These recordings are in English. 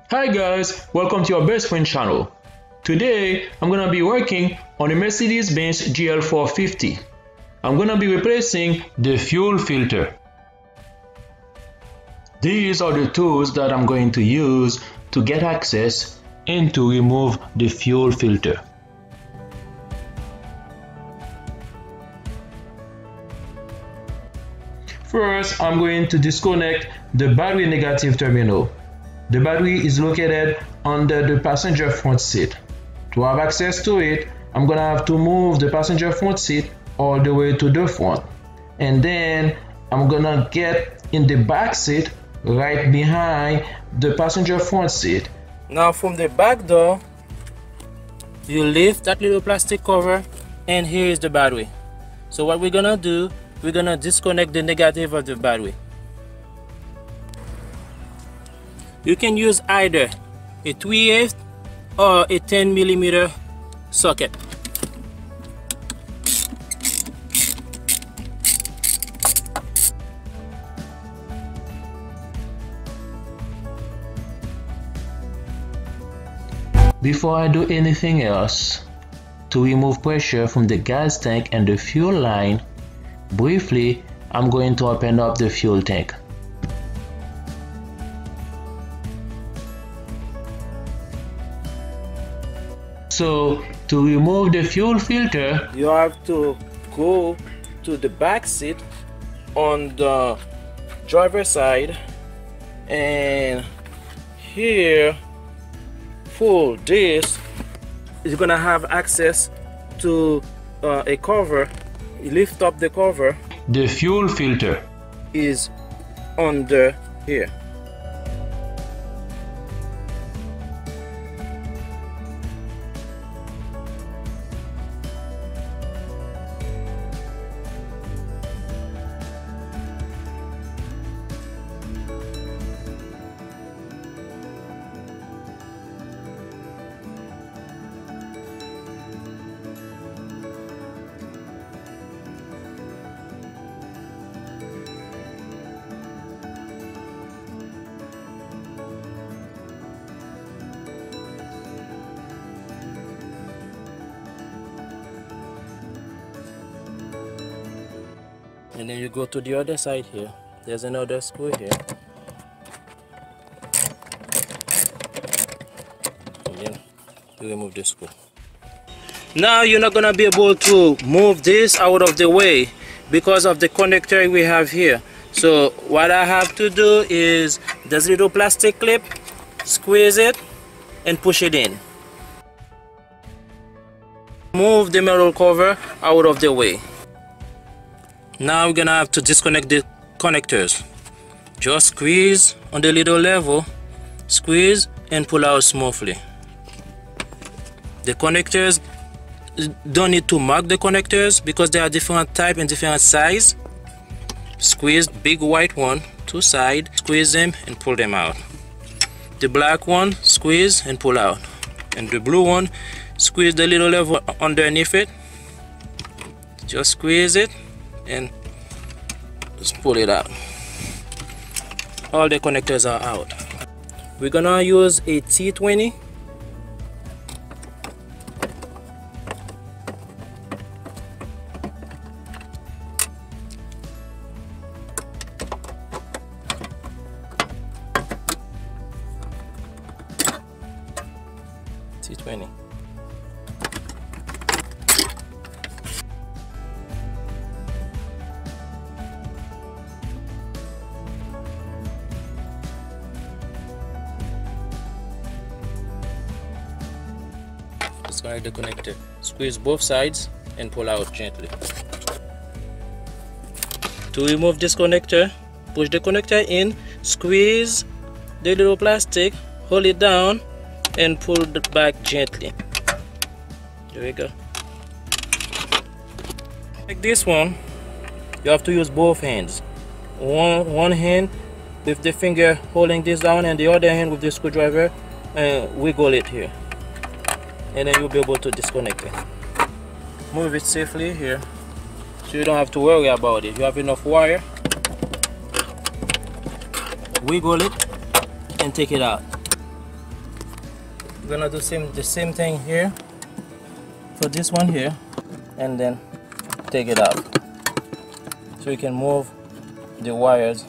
Hi guys, welcome to your best friend channel. Today I'm gonna be working on a Mercedes Benz GL450. I'm gonna be replacing the fuel filter. These are the tools that I'm going to use to get access and to remove the fuel filter. First, I'm going to disconnect the battery negative terminal. The battery is located under the passenger front seat. To have access to it, I'm gonna have to move the passenger front seat all the way to the front. And then I'm gonna get in the back seat right behind the passenger front seat. Now from the back door, you lift that little plastic cover and here is the battery. So what we're gonna do, we're gonna disconnect the negative of the battery. You can use either a 3/8 or a 10mm socket. Before I do anything else, to remove pressure from the gas tank and the fuel line, briefly, I'm going to open up the fuel tank. So, to remove the fuel filter, you have to go to the back seat on the driver's side and here pull this. You're gonna have access to a cover. You lift up the cover. The fuel filter is under here. And then you go to the other side here. There's another screw here. And then you remove the screw. Now you're not gonna be able to move this out of the way because of the connector we have here. So what I have to do is this little plastic clip, squeeze it and push it in. Move the metal cover out of the way. Now we're gonna have to disconnect the connectors. Just squeeze on the little level, squeeze and pull out smoothly. The connectors, don't need to mark the connectors because they are different type and different size. Squeeze big white one, two side, squeeze them and pull them out. The black one, squeeze and pull out. And the blue one, squeeze the little level underneath it. Just squeeze it and just pull it out. All the connectors are out. We're gonna use a T20. T20. Disconnect the connector. Squeeze both sides and pull out gently. To remove this connector, push the connector in, squeeze the little plastic, hold it down and pull it back gently. There we go. Like this one, you have to use both hands. One hand with the finger holding this down and the other hand with the screwdriver and wiggle it here. And then you'll be able to disconnect it. Move it safely here so you don't have to worry about it. You have enough wire. Wiggle it and take it out. I'm gonna do the same thing here for this one here, and then take it out so you can move the wires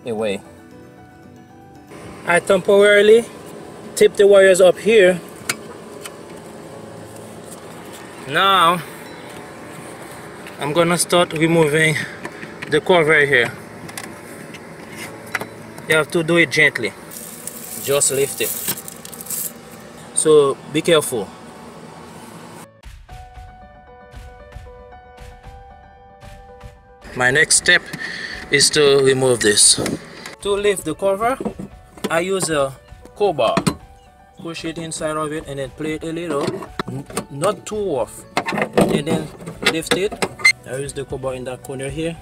away. I temporarily tip the wires up here. Now I'm gonna start removing the cover here. You have to do it gently, just lift it, so be careful. My next step is to remove this. To lift the cover, I use a crowbar. Push it inside of it and then play it a little, not too rough, and then lift it. I use the crowbar in that corner here.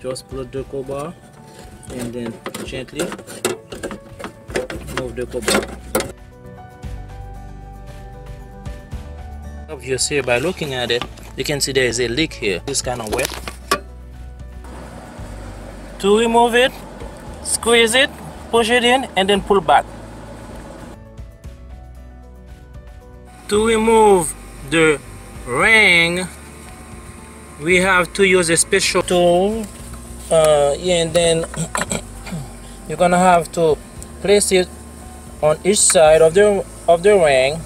Just put the crowbar and then gently move the crowbar. Obvious here, by looking at it, you can see there is a leak here. It's kind of wet. To remove it, squeeze it, push it in, and then pull back. To remove the ring, we have to use a special tool, and then you're gonna have to place it on each side of the ring.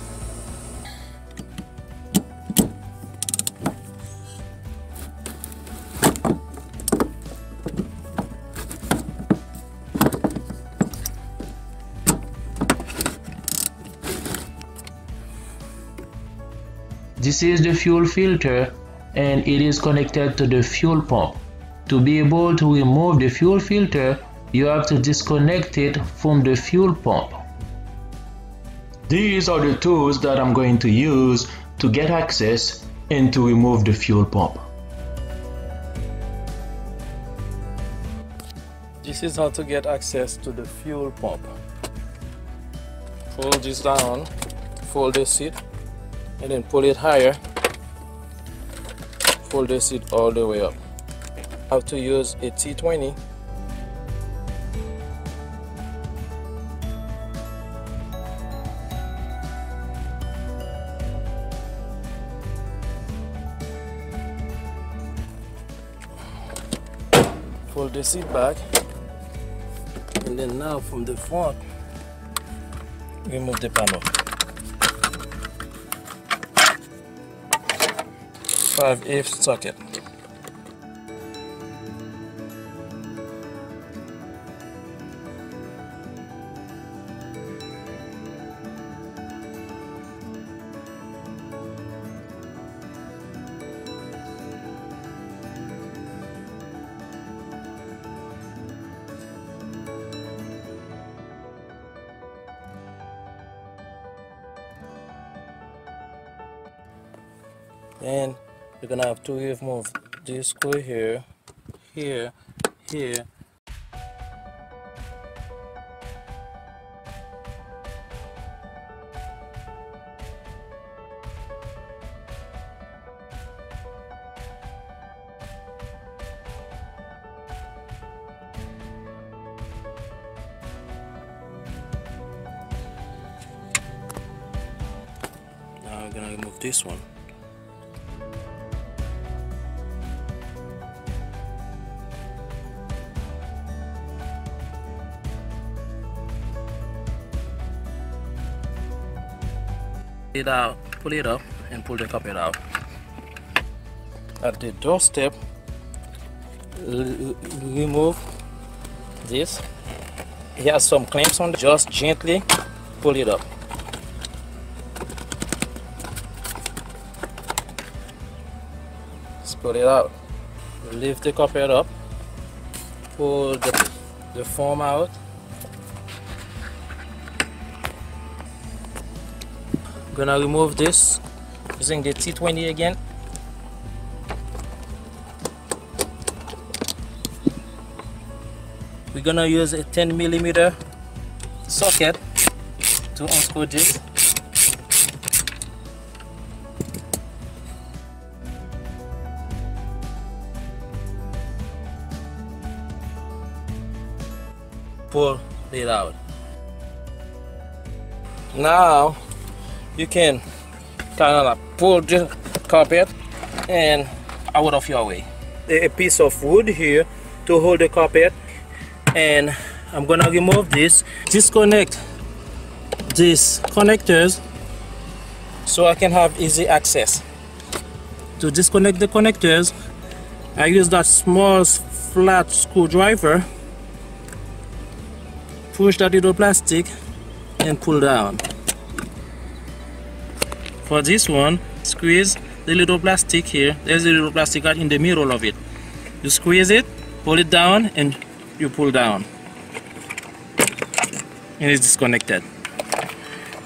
This is the fuel filter and it is connected to the fuel pump. To be able to remove the fuel filter, you have to disconnect it from the fuel pump. These are the tools that I'm going to use to get access and to remove the fuel pump. This is how to get access to the fuel pump. Fold this down, fold the seat, and then pull it higher. Fold the seat all the way up. I have to use a T20. Fold the seat back, and then now from the front, remove the panel. 5/8 socket. Then you're gonna have to remove this screw here, here, here. Now we're gonna remove this one. It out, pull it up, and pull the carpet out. At the doorstep, remove this. It has some clamps on it. Just gently pull it up. Let's pull it out. Lift the carpet up. Pull the foam out. Gonna remove this using the T20 again. We're gonna use a 10mm socket to unscrew this. Pull it out. Now you can kind of pull the carpet and out of your way. A piece of wood here to hold the carpet, and I'm gonna remove this, disconnect these connectors so I can have easy access. To disconnect the connectors, I use that small flat screwdriver, push that little plastic and pull down. For this one, squeeze the little plastic here. There's a little plastic right in the middle of it. You squeeze it, pull it down, and you pull down, and it's disconnected.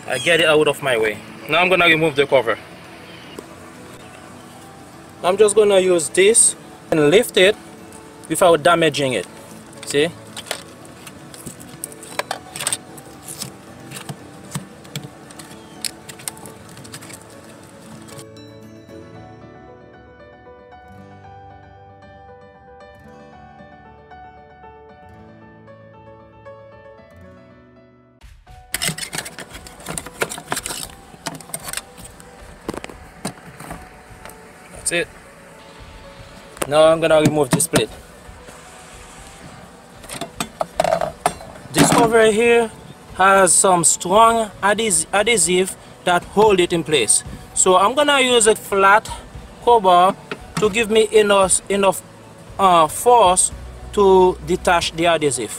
I get it out of my way. Now I'm gonna remove the cover. I'm just gonna use this and lift it without damaging it. See? That's it. Now I'm gonna remove this plate. This cover here has some strong adhesive that hold it in place. So I'm gonna use a flat crowbar to give me enough force to detach the adhesive.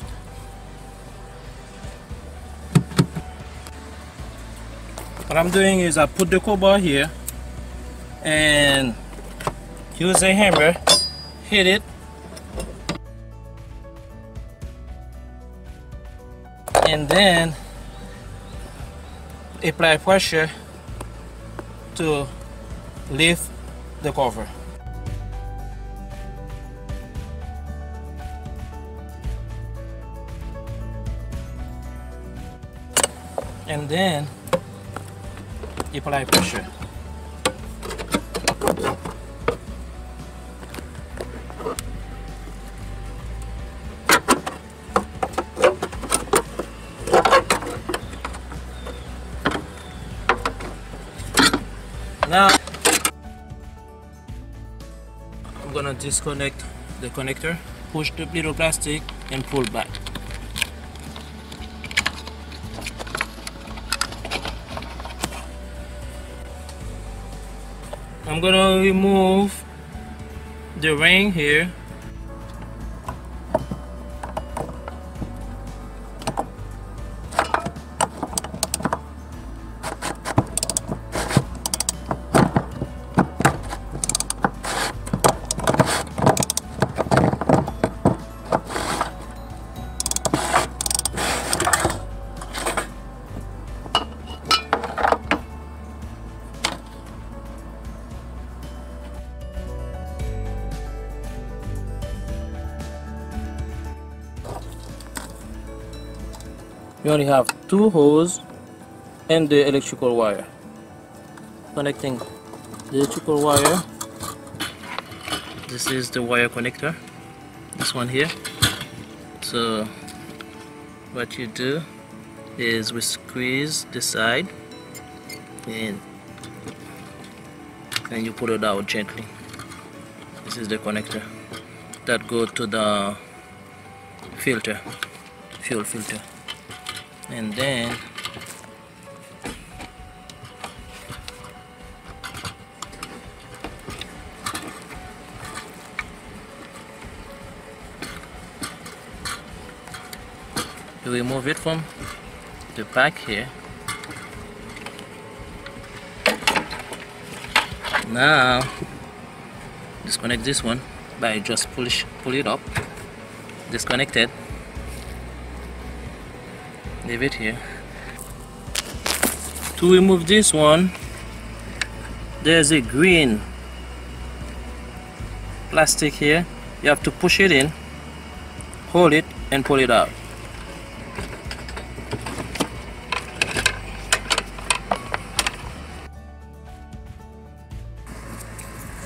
What I'm doing is I put the crowbar here and use a hammer, hit it, and then apply pressure to lift the cover. And then apply pressure. Now I'm gonna disconnect the connector, push the little plastic and pull back. I'm gonna remove the ring here. You only have two hoses and the electrical wire. Connecting the electrical wire. This is the wire connector, this one here. So what you do is we squeeze the side and you pull it out gently. This is the connector that goes to the filter, fuel filter. And then you remove it from the back here. Now disconnect this one by just pull it up. Disconnected. Leave it here. To remove this one, there's a green plastic here. You have to push it in, hold it, and pull it out.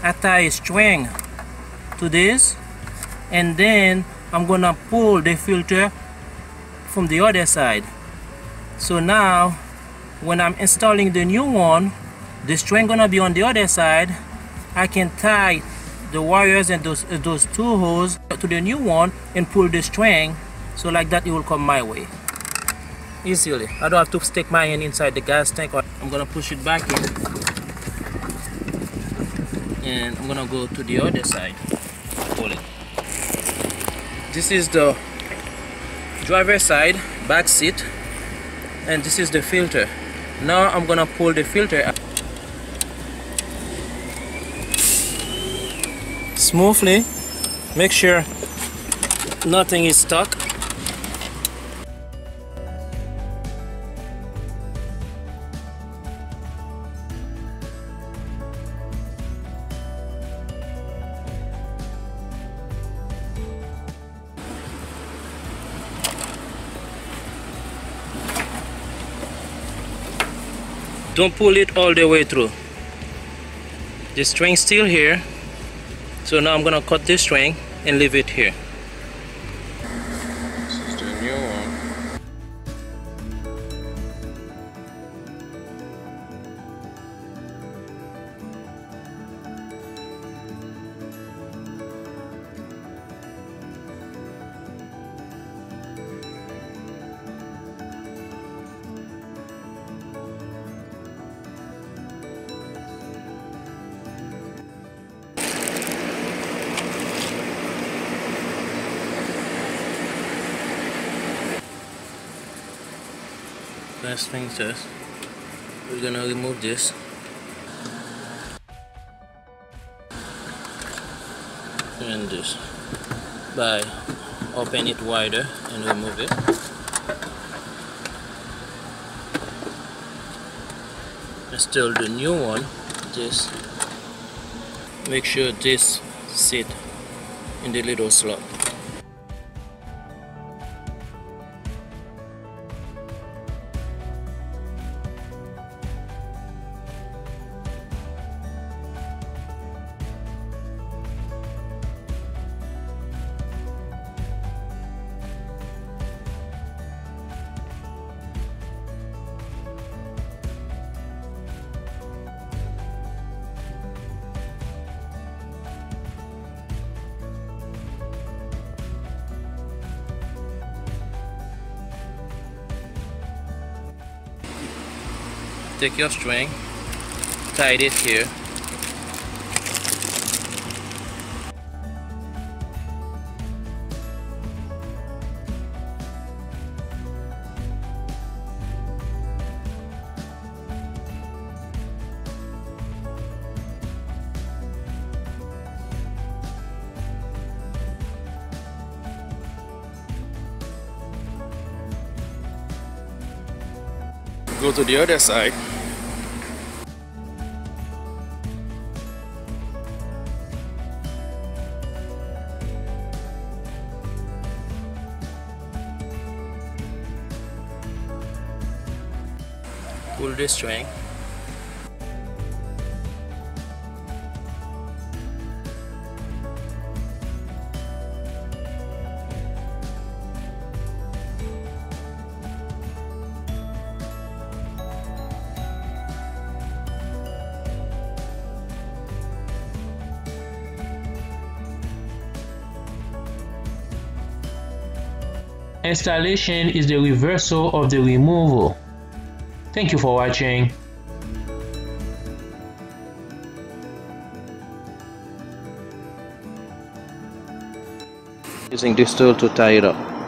Attach a string to this, and then I'm gonna pull the filter from the other side. So now when I'm installing the new one, the string gonna be on the other side. I can tie the wires and those two holes to the new one and pull the string, so like that it will come my way easily. I don't have to stick my hand inside the gas tank. I'm gonna push it back in, and I'm gonna go to the other side, pull it. This is the driver's side, back seat, and this is the filter. Now I'm gonna pull the filter out smoothly. Make sure nothing is stuck. Don't pull it all the way through. The string's still here, so now I'm gonna cut this string and leave it here. This is the new one. Last thing first, we're gonna remove this. And this by open it wider and remove it. Install the new one. Just make sure this sit in the little slot. Take your string, tie it here. Go to the other side. Pull this string. Installation is the reversal of the removal. Thank you for watching. Using this tool to tie it up.